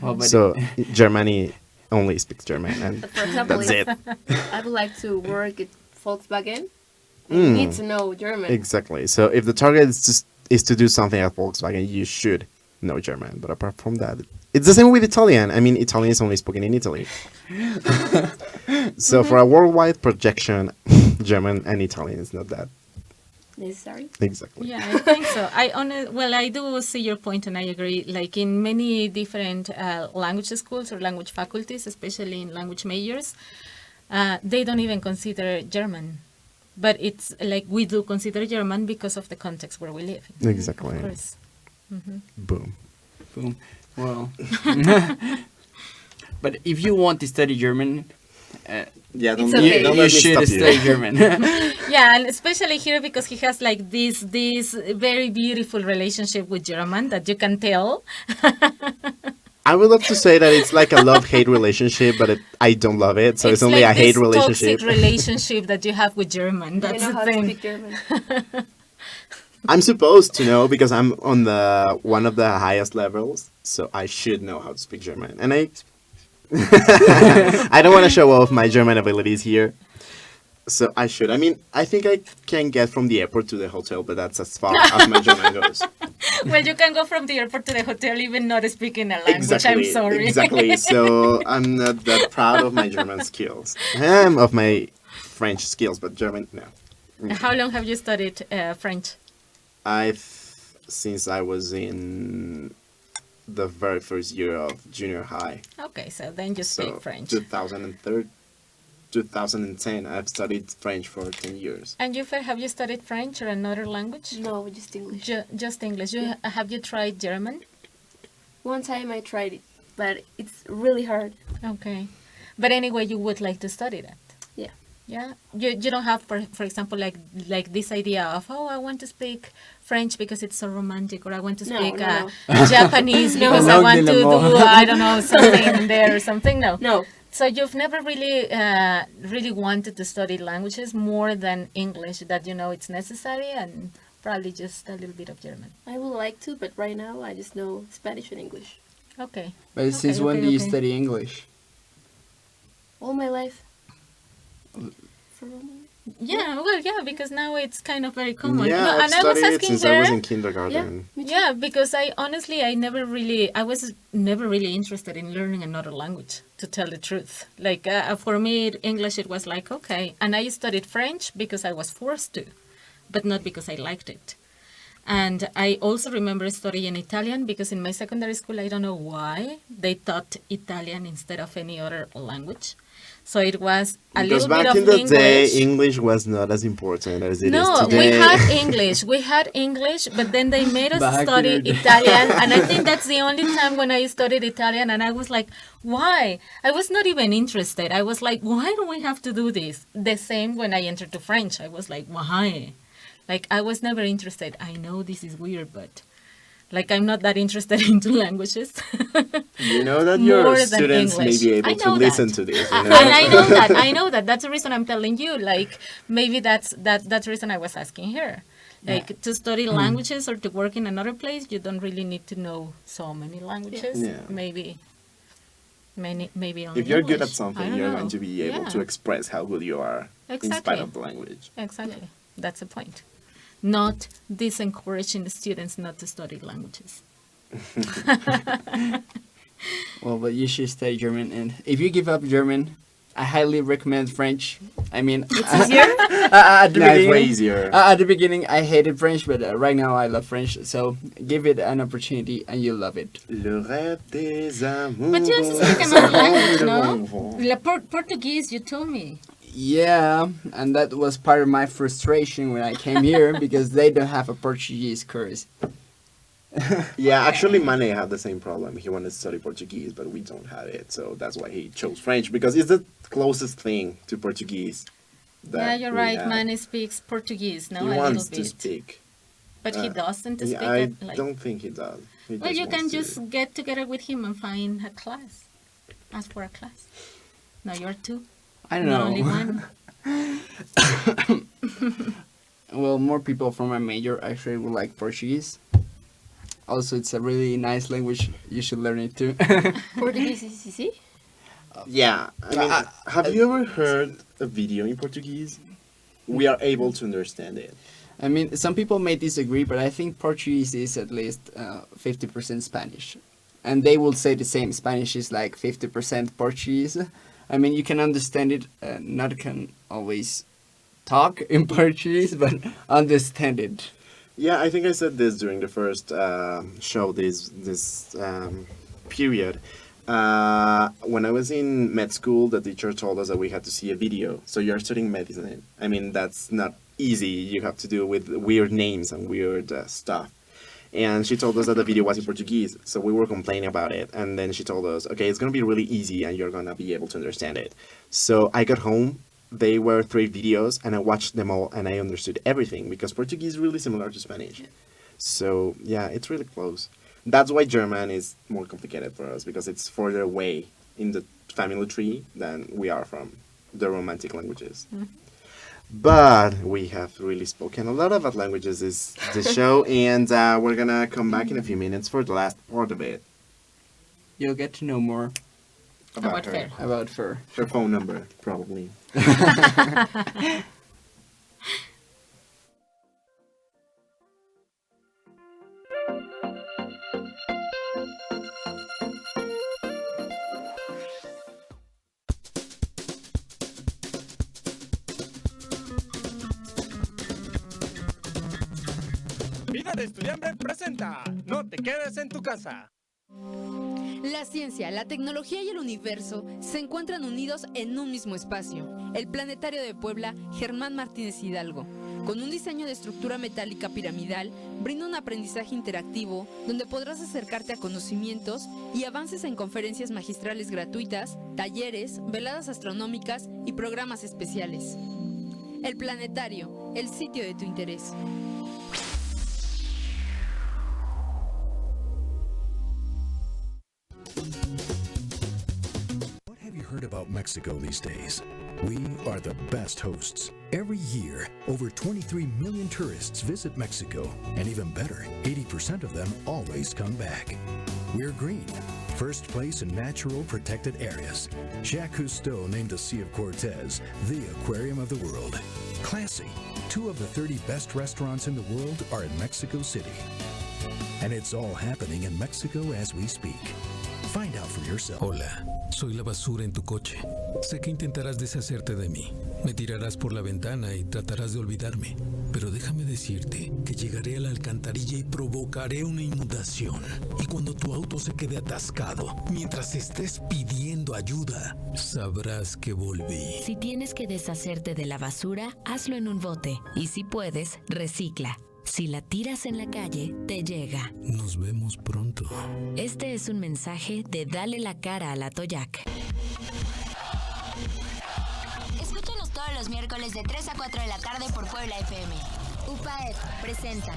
Oh, but So Germany only speaks German, and but for example, that's if it. I would like to work at Volkswagen, I Mm. need to know German. Exactly. So if the target is to do something at Volkswagen, you should know German. But apart from that, it's the same with Italian. I mean, Italian is only spoken in Italy. So for a worldwide projection, German and Italian is not that necessary. Exactly. Yeah, I think so. I do see your point, and I agree. Like in many different language schools or language faculties, especially in language majors, they don't even consider German. But it's like we do consider German because of the context where we live. Exactly. Of course. Boom. Boom. Well, but if you want to study German, Yeah, It's okay. don't you let me should stop study you. German. Yeah, and especially here because he has like this very beautiful relationship with German that you can tell. I would love to say that it's like a love-hate relationship, but I don't love it, so it's only like a hate this relationship. toxic relationship that you have with German. You That's know the how to thing. speak German. I'm supposed to know because I'm on the one of the highest levels, so I should know how to speak German. And I don't want to show off my German abilities here, so I should. I mean, I think I can get from the airport to the hotel, but that's as far as my German goes. Well, you can go from the airport to the hotel even not speaking a language. I'm sorry. Exactly. So I'm not that proud of my German skills. I am of my French skills, but German, no. How long have you studied French? Since I was in the very first year of junior high. Okay, so then you speak So French. 2010, I've studied French for 10 years. And you, Fer, have you studied French or another language? No, just English. Just English. Have you tried German? One time I tried it, but it's really hard. Okay. But anyway, you would like to study that? Yeah. Yeah? You don't have, for example, like this idea of, oh, I want to speak French because it's so romantic, or I want to No, speak no. Japanese No. because I No, want to do, Guillermo. I don't know, something there or something? No. No. So you've never really wanted to study languages more than English, that you know it's necessary, and probably just a little bit of German. I would like to, but right now I just know Spanish and English. Okay. But since when okay, do you okay. study English? All my life. For all my life. Yeah, well, yeah, because now it's kind of very common. Yeah, No, I've and I was studied it asking since I was her. in kindergarten. Me too. Yeah, because I was never really interested in learning another language, to tell the truth. Like, for me, English, it was like, okay. And I studied French because I was forced to, but not because I liked it. And I also remember studying Italian because in my secondary school, I don't know why, they taught Italian instead of any other language. So it was a Because little bit back of in the English. day, English was not as important as it is No, today. we had English. We had English, but then they made us Back study in the day. Italian. And I think that's the only time when I studied Italian. And I was like, why? I was not even interested. I was like, why do we have to do this? The same when I entered to French. I was like, why? Like, I was never interested. I know this is weird, but like, I'm not that interested into languages. You know that More your than students may English. be I able to know listen that. to this. And You know? I know that. I know that. That's the reason I'm telling you. Like, maybe that's the reason I was asking her. Like, to study languages or to work in another place, you don't really need to know so many languages. Yeah. Maybe only If you're good at English. I something, don't you're know. going to be able Yeah. to express how good you are in spite Exactly. of the language. Exactly. That's the point. Not disencouraging the students not to study languages. Well, but you should study German, and if you give up German, I highly recommend French. I mean, It's easier? at the Yeah, it's beginning, way easier. at the beginning, I hated French, but right now I love French. So give it an opportunity, and you'll love it. Le rêve des amours. But you also speak another language, no? no? La Portuguese, you told me. Yeah, and that was part of my frustration when I came here because they don't have a Portuguese course. Yeah, actually, Mane had the same problem. He wanted to study Portuguese, but we don't have it. So that's why he chose French, because it's the closest thing to Portuguese. Yeah, you're right. have. Mane speaks Portuguese, no? He A wants little to bit. speak. But he doesn't speak I it, like... don't think he does. He Well, you can wants to. just get together with him and find a class. Ask for a class. No, you're two. I don't Not know. only one. Well, more people from my major actually would like Portuguese. Also, it's a really nice language. You should learn it too. Portuguese is easy. Yeah, I mean, have you ever heard a video in Portuguese? We are able to understand it. I mean, some people may disagree, but I think Portuguese is at least 50% Spanish. And they will say the same. Spanish is like 50% Portuguese. I mean, you can understand it, not can always talk in Portuguese, but understand it. Yeah, I think I said this during the first show this period. When I was in med school, the teacher told us that we had to see a video. So you're studying medicine. I mean, that's not easy. You have to do with weird names and weird stuff. And she told us that the video was in Portuguese. So we were complaining about it. And then she told us, okay, it's going to be really easy and you're going to be able to understand it. So I got home. They were 3 videos and I watched them all and I understood everything because Portuguese is really similar to Spanish. So yeah, it's really close. That's why German is more complicated for us because it's further away in the family tree than we are from the Romantic languages. But we have really spoken a lot about languages this show, and we're gonna come back in a few minutes for the last part of it. You'll get to know more About her. about fur. Her phone number, probably. Vida de Estudiante presenta No te quedes en tu casa. La ciencia, la tecnología y el universo se encuentran unidos en un mismo espacio. El Planetario de Puebla, Germán Martínez Hidalgo, con un diseño de estructura metálica piramidal, brinda un aprendizaje interactivo donde podrás acercarte a conocimientos y avances en conferencias magistrales gratuitas, talleres, veladas astronómicas y programas especiales. El Planetario, el sitio de tu interés. Heard about Mexico these days. We are the best hosts. Every year, over 23 million tourists visit Mexico, and even better, 80% of them always come back. We're green, first place in natural protected areas. Jacques Cousteau named the Sea of Cortez the aquarium of the world. Classy, 2 of the 30 best restaurants in the world are in Mexico City. And it's all happening in Mexico as we speak. Find out for yourself. Hola, soy la basura en tu coche. Sé que intentarás deshacerte de mí. Me tirarás por la ventana y tratarás de olvidarme. Pero déjame decirte que llegaré a la alcantarilla y provocaré una inundación. Y cuando tu auto se quede atascado, mientras estés pidiendo ayuda, sabrás que volví. Si tienes que deshacerte de la basura, hazlo en un bote. Y si puedes, recicla. Si la tiras en la calle, te llega. Nos vemos pronto. Este es un mensaje de Dale la cara a la Toyac. Escúchanos todos los miércoles de 3 a 4 de la tarde por Puebla FM. UPAEP presenta.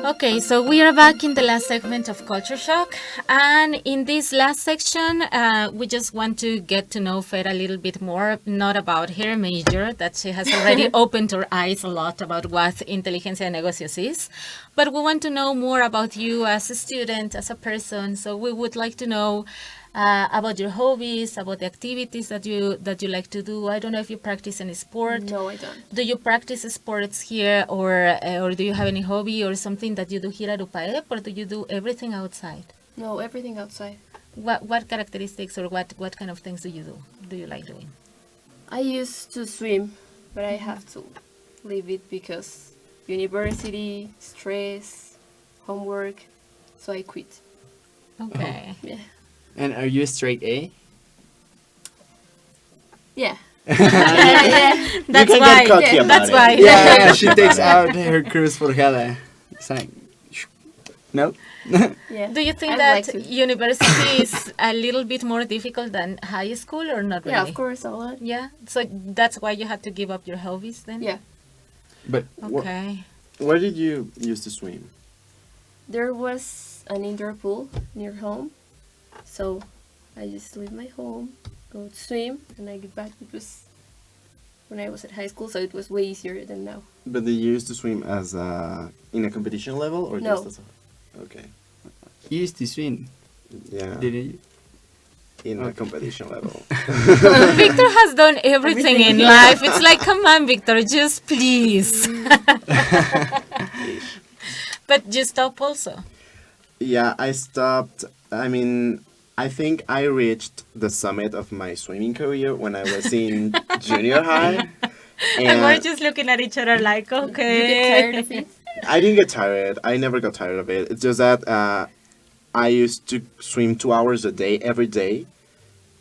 Okay, so we are back in the last segment of Culture Shock, and in this last section, we just want to get to know Fer a little bit more, not about her major, that she has already opened her eyes a lot about what Inteligencia de Negocios is, but we want to know more about you as a student, as a person, so we would like to know about your hobbies, about the activities that you like to do. I don't know if you practice any sport. No, I don't. Do you practice sports here, or do you have any hobby or something that you do here at UPAEP, or do you do everything outside? No, everything outside. What characteristics or what kind of things do you like doing? I used to swim, but I have to leave it because university, stress, homework, so I quit. Okay. Yeah. And are you a straight A? Yeah. That's can why. get cocky about That's it. why. Yeah, she takes out her cruz forjada. It's like, no? Yeah. Do you think I'd that like to. university is a little bit more difficult than high school, or not really? Yeah, of course, a lot. Yeah. So that's why you had to give up your hobbies then? Yeah. But Okay. Where did you used to swim? There was an indoor pool near home, so I just leave my home, go to swim, and I get back. It was when I was at high school, so it was way easier than now. But did you used to swim as in a competition level or No. just as a... Okay. you used to swim, Yeah. didn't you? in a competition level. Victor has done everything in life. It's like, come on, Victor, just please. But you stop also. Yeah, I stopped. I mean, I think I reached the summit of my swimming career when I was in junior high. And we're just looking at each other like, okay. You get tired of it? I didn't get tired. I never got tired of it. It's just that I used to swim 2 hours a day, every day.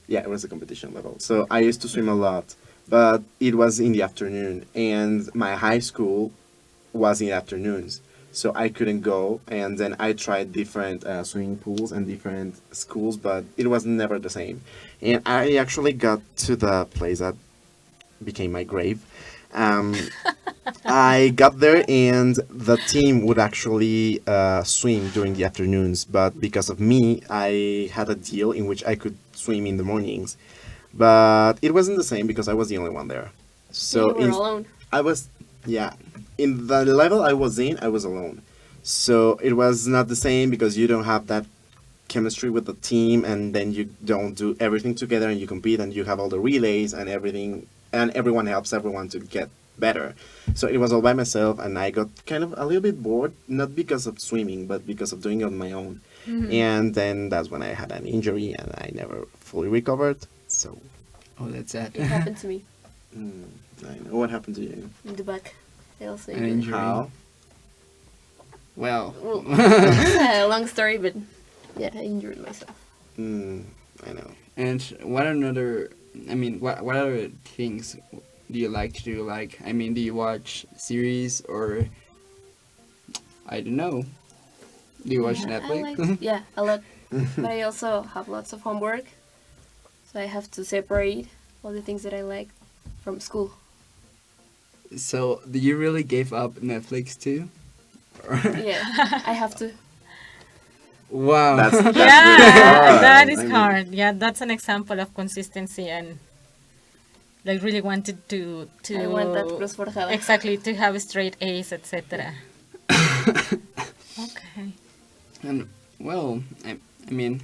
Yeah, it was a competition level. So I used to swim a lot. But it was in the afternoon. And my high school was in the afternoons. So I couldn't go. And then I tried different swimming pools and different schools. But it was never the same. And I actually got to the place that became my grave. I got there and the team would actually swim during the afternoons, but because of me, I had a deal in which I could swim in the mornings. But it wasn't the same because I was the only one there. So you were alone. I was, yeah, in the level I was in, I was alone. So it was not the same because you don't have that chemistry with the team, and then you don't do everything together and you compete and you have all the relays and everything, and everyone helps everyone to get better. So it was all by myself, and I got kind of a little bit bored, not because of swimming, but because of doing it on my own. Mm-hmm. And then that's when I had an injury, and I never fully recovered. So, oh, that's sad. It happened to me. I know. What happened to you? In the back. I also An injury. How? Well, a long story, but yeah, I injured myself. I know. And what other things do you like to do? Like, I mean, do you watch series or I don't know? Do you watch Netflix? Yeah, a lot. But I also have lots of homework, so I have to separate all the things that I like from school. So, do you really give up Netflix too? Yeah, I have to. Wow. That's yeah, really hard. that is hard. Yeah, that's an example of consistency and like really wanted to I want that cruz forjada. Exactly, to have straight A's, etc. Okay. And well, I mean,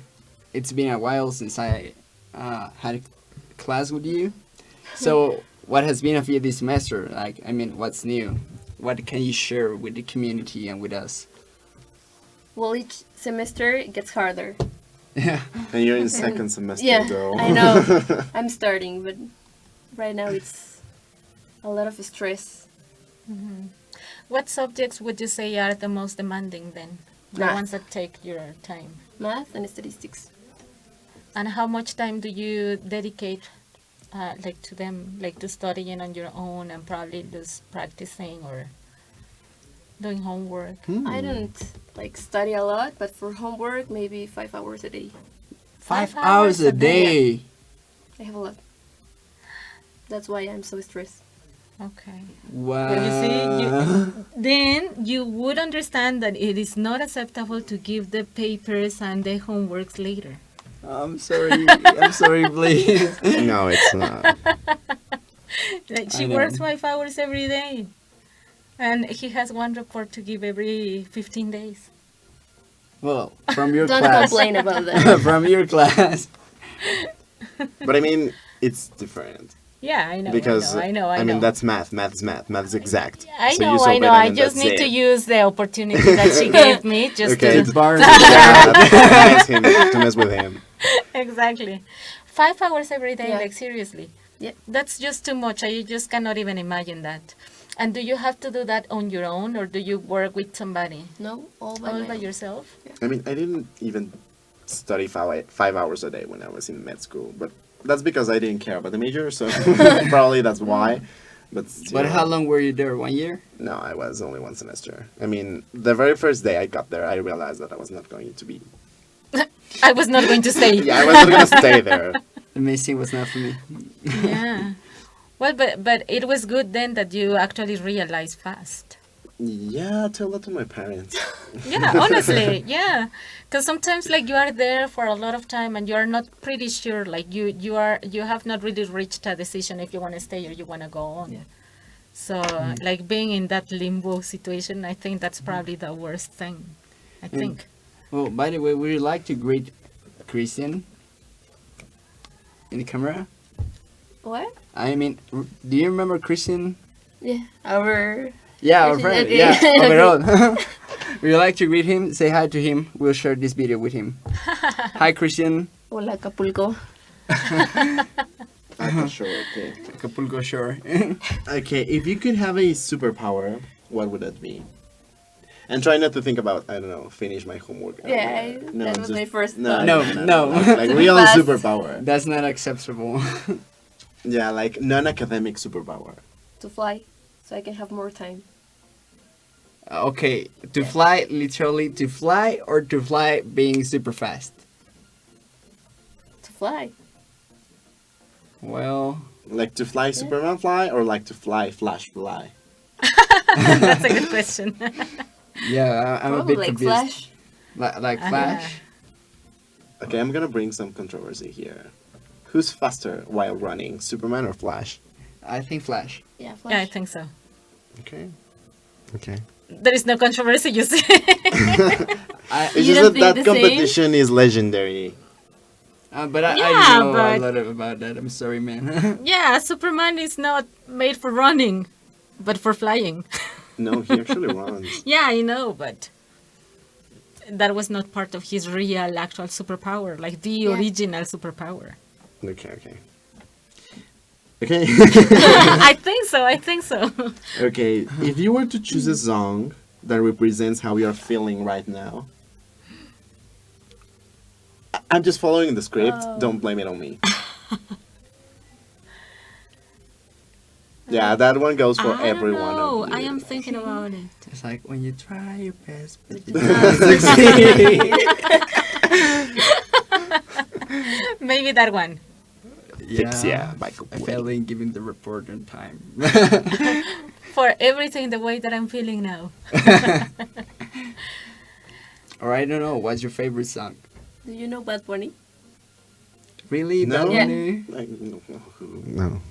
it's been a while since I had a class with you. So, what has been of you this semester? Like, I mean, what's new? What can you share with the community and with us? Well, each semester it gets harder. Yeah. And you're in second semester, yeah, though. I know. I'm starting, but right now it's a lot of stress. Mm-hmm. What subjects would you say are the most demanding then? The Math. ones that take your time. Math and statistics. And how much time do you dedicate like to them, like to studying on your own and probably just practicing or doing homework? I don't like study a lot, but for homework maybe 5 hours a day. 5 hours a day. I have a lot. That's why I'm so stressed. Okay. Wow. But you see, then you would understand that it is not acceptable to give the papers and the homeworks later. I'm sorry, please. No, it's not. Like she works 5 hours every day. And he has one report to give every 15 days. Well, from your Don't class. complain about that. From your class. But I mean, it's different. Yeah, I know. Because I know. I mean, that's math. Math is math. Math is exact. I So know. you solve it I and just that's need it. to use the opportunity that she gave me just Okay. to. To mess with him. Exactly. 5 hours every day, Yeah. like seriously. Yeah. That's just too much. I just cannot even imagine that. And do you have to do that on your own or do you work with somebody? No, all by All my by own. yourself? I mean, I didn't even study 5 hours a day when I was in med school, but that's because I didn't care about the major, so probably that's why. But still, But how long were you there? 1 year? No, I was only 1 semester. I mean, the very first day I got there, I realized that I was not going to be. I was not going to stay. Yeah, I was not going to stay there. The missing was not for me. Yeah. Well, but it was good then that you actually realized fast. Yeah, tell that to my parents. Yeah, honestly, yeah. Because sometimes like you are there for a lot of time and you are not pretty sure, like you have not really reached a decision if you want to stay or you want to go on. Yeah. So like being in that limbo situation, I think that's probably the worst thing. I think. Well, by the way, we would like to greet Christian. in the camera? What? I mean, do you remember Christian? Yeah, our friend. Okay. Yeah, overall. We would like to greet him, say hi to him. We'll share this video with him. Hi, Christian. Hola, Acapulco. Okay. Acapulco Shore. Okay, if you could have a superpower, what would that be? And try not to think about, I don't know, finish my homework. Yeah, that was my first no, thought. No. Like real Fast. superpower. That's not acceptable. Yeah, like non-academic superpower. To fly, so I can have more time. Okay, to fly, literally to fly, or to fly being super fast? To fly. Well, Like to fly Superman fly, or like to fly Flash fly? That's a good question. yeah, I'm a Probably bit like confused. Flash. Like Flash? Okay, I'm gonna bring some controversy here. Who's faster while running, Superman or Flash? I think Flash. Yeah, Flash. Yeah, I think so. Okay. Okay. There is no controversy, you see. I, It's You just don't that think the same? competition is legendary. but I Yeah, don't know a but- lot about that. I'm sorry, man. Yeah, Superman is not made for running, but for flying. No, he actually runs. Yeah, I know, but that was not part of his real, actual superpower, like the Yeah. original superpower. Okay. Okay. I think so. Okay, if you were to choose a song that represents how you are feeling right now, I'm just following the script. Don't blame it on me. Yeah, that one goes for I don't everyone. know. of I you. am thinking about it. It's like when you try your best, but you Maybe that one. Yeah, Michael I failed in giving the report on time. For everything the way that I'm feeling now. Or I don't know, what's your favorite song? Do you know Bad Bunny? Really? No. Bad Yeah. Bunny? Like, no. Come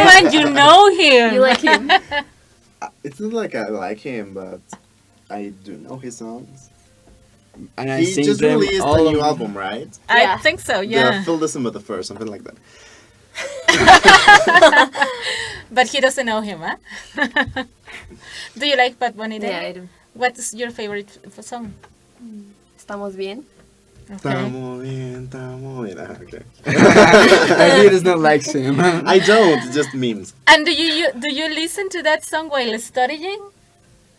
on, you know him. You like him? It's not like I like him, but I do know his songs. And I He sing just them released all a new of- album, right? I Yeah. think so, The yeah. Phil December the 1st, something like that. But he doesn't know him, huh? Do you like Bad Bunny? Yeah, Then? I do. What's your favorite song? Estamos bien. Okay. Estamos bien, estamos bien. Ah, okay. He does not like him. I don't, it's just memes. And do you listen to that song while studying?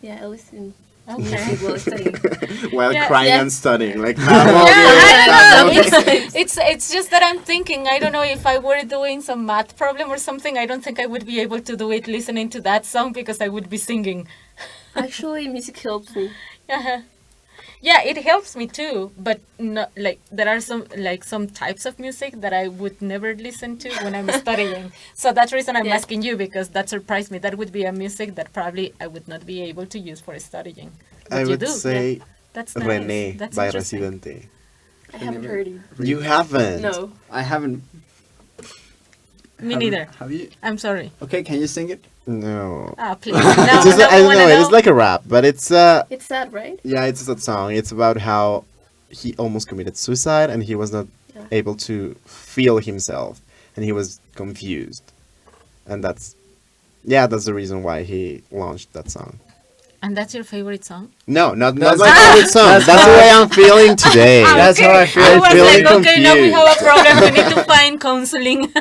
Yeah, I listen to Okay. music while studying. While Yeah, crying yeah. and studying. Like, Yeah, I don't know. Sometimes. It's just that I'm thinking, I don't know, if I were doing some math problem or something, I don't think I would be able to do it listening to that song because I would be singing. Actually, music helps me. Yeah, it helps me too, but not like there are some types of music that I would never listen to when I'm studying. So that's the reason I'm Yeah. asking you, because that surprised me. That would be a music that probably I would not be able to use for studying. But I you would do, say yeah. That's nice. René That's by interesting. Residente. I haven't heard it. You haven't? No. I haven't. Me neither. Have you? I'm sorry. Okay, can you sing it? No. Ah, please. No, It's just, no, I don't wanna know, it's like a rap, but it's It's sad, right? yeah, it's a sad song. It's about how he almost committed suicide and he was not Yeah. able to feel himself and he was confused. And that's the reason why he launched that song. And that's your favorite song? No, not That's- my favorite song. That's the way I'm feeling today. That's how I feel. I was feeling like, okay, now we have a confused. problem. We need to find counseling.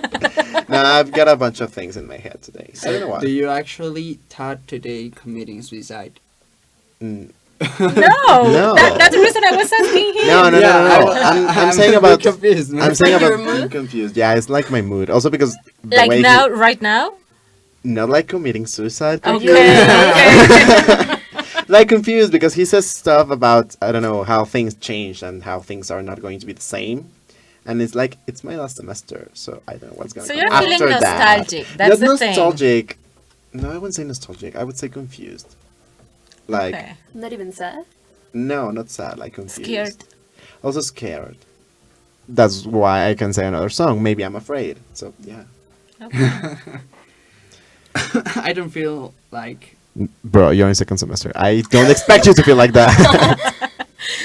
No, I've got a bunch of things in my head today. I don't know why. Do you actually thought today committing suicide? Mm. No. That's the reason I was asking him. No. I'm saying a bit about. confused, man. I'm saying Like your about being mood? confused. Yeah, it's like my mood. Also because the Like way now, right now? not like committing suicide. Okay. Like confused because he says stuff about I don't know how things changed and how things are not going to be the same, and it's like it's my last semester, so I don't know what's going So to you're come feeling after that. nostalgic. That's Not the thing. nostalgic. No, I wouldn't say nostalgic. I would say confused. Like Okay. Not even sad. no, not sad. Like confused. Scared. Also scared. That's why I can say another song. Maybe I'm afraid. So yeah. I don't feel like. Bro, you're in second semester. I don't expect you to feel like that.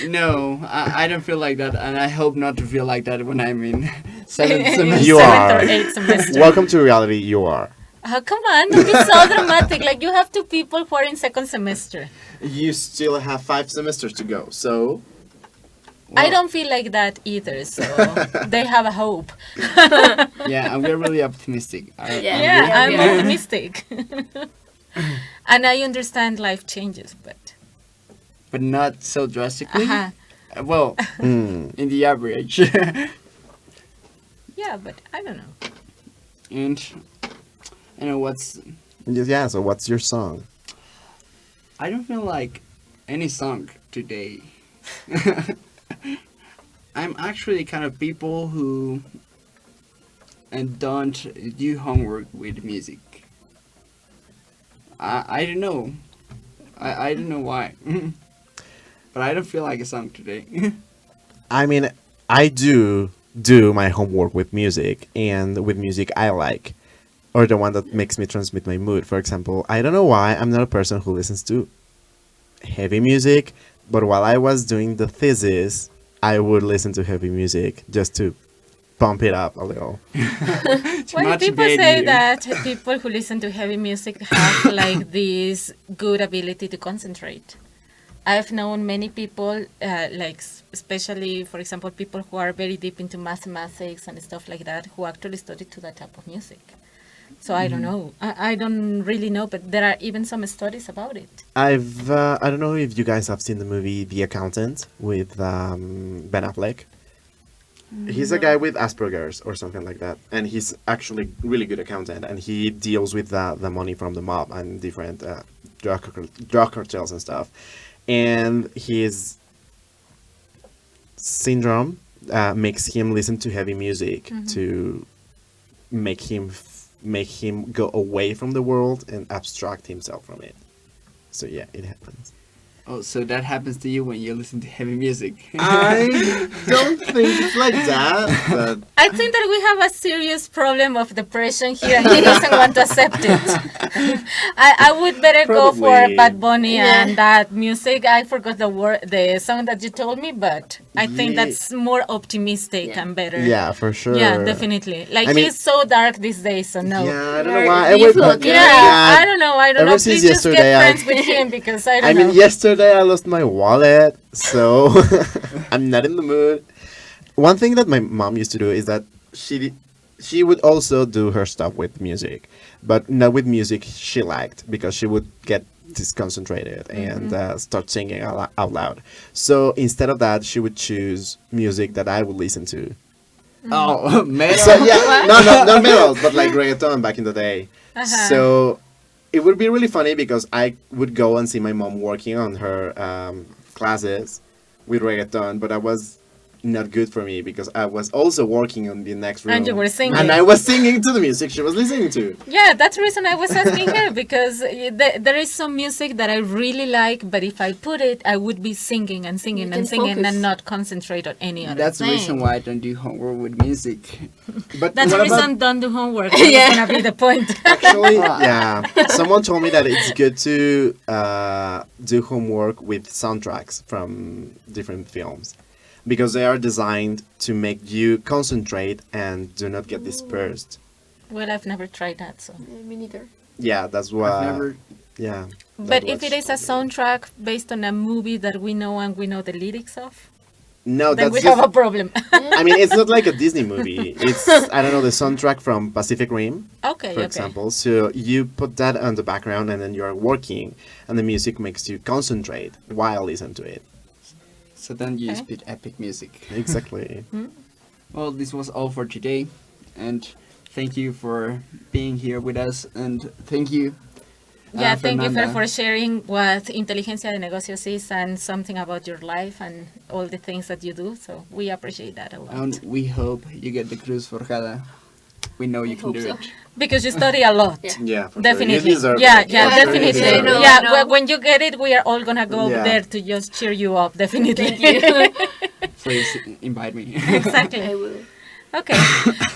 No, I don't feel like that, and I hope not to feel like that when I'm in Seventh semester. You are. Seventh or eighth semester. Welcome to reality. You are. Come on, don't be so dramatic. Like, you have two people who are in second semester. You still have 5 semesters to go, so I don't feel like that either, so they have a hope. Yeah, and we're really optimistic. I'm optimistic. And I understand life changes, but not so drastically. Uh-huh. Well, in the average. Yeah, but I don't know. And you know what's? yeah. So what's your song? I don't feel like any song today. I'm actually kind of people who don't do homework with music. I don't know. I don't know why. But I don't feel like a song today. I mean, I do my homework with music, and with music I like, or the one that makes me transmit my mood. For example, I don't know why I'm not a person who listens to heavy music, but while I was doing the thesis, I would listen to heavy music just to pump it up a little. Well, people say that people who listen to heavy music have like this good ability to concentrate. I've known many people, especially, for example, people who are very deep into mathematics and stuff like that, who actually study to that type of music. So I don't know. I don't really know, but there are even some studies about it. I don't know if you guys have seen the movie The Accountant with Ben Affleck. He's a guy with Asperger's or something like that, and he's actually really good accountant, and he deals with the money from the mob and different drug cartels and stuff. And his syndrome makes him listen to heavy music to make him go away from the world and abstract himself from it. So yeah, it happens. Oh, so that happens to you when you listen to heavy music. I don't think it's like that, but I think that we have a serious problem of depression here, and he doesn't want to accept it. I would better Probably. go for Bad Bunny and that music. I forgot the song that you told me, but I think that's more optimistic and better. yeah, for sure. Yeah, definitely. Like, I mean- he's so dark these days, so no. Yeah, I don't know why. I don't know. Ever Please since just get yesterday, friends with him, because I don't I know. mean, yesterday I lost my wallet, so I'm not in the mood. One thing that my mom used to do is that she would also do her stuff with music, but not with music she liked, because she would get disconcentrated and start singing out loud. So instead of that, she would choose music that I would listen to. Oh, metal. So yeah, not metal, but like reggaeton back in the day. So it would be really funny because I would go and see my mom working on her classes with reggaeton, but I was not good for me because I was also working on the next room. And you were singing. And I was singing to the music she was listening to. Yeah, that's the reason I was asking her, because there is some music that I really like, but if I put it, I would be singing and singing and singing focus. and not concentrate on any other That's the thing. reason why I don't do homework with music. But That's the what about- reason don't do homework. That's gonna be the point. Actually, yeah. Someone told me that it's good to do homework with soundtracks from different films, because they are designed to make you concentrate and do not get dispersed. Well, I've never tried that, so. Me neither. Yeah, that's why. I've never. Yeah. But if it is a soundtrack based on a movie that we know and we know the lyrics of, No, then that's we just, have a problem. I mean, it's not like a Disney movie. It's, I don't know, the soundtrack from Pacific Rim, Okay, for okay. example. So you put that on the background and then you're working, and the music makes you concentrate while listening to it. So then you spit epic music. Exactly. Well, this was all for today, and thank you for being here with us, and thank you. Yeah, thank you Fernanda. for sharing what Inteligencia de Negocios is and something about your life and all the things that you do. So we appreciate that a lot. And we hope you get the Cruz Forjada. We know you can hope do so. it. Because you study a lot. Yeah, for Definitely. Sure. You deserve Yeah, it. yeah, Yeah, definitely. I know, Yeah, I know. when you get it, we are all gonna go Yeah. there to just cheer you up. Definitely. Please invite me. Exactly. I will. Okay,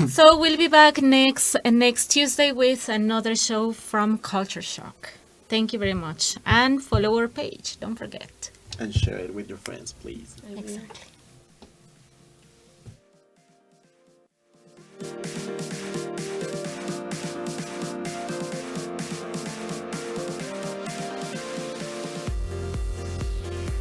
so we'll be back next Tuesday with another show from Culture Shock. Thank you very much, and follow our page. Don't forget. And share it with your friends, please. Exactly.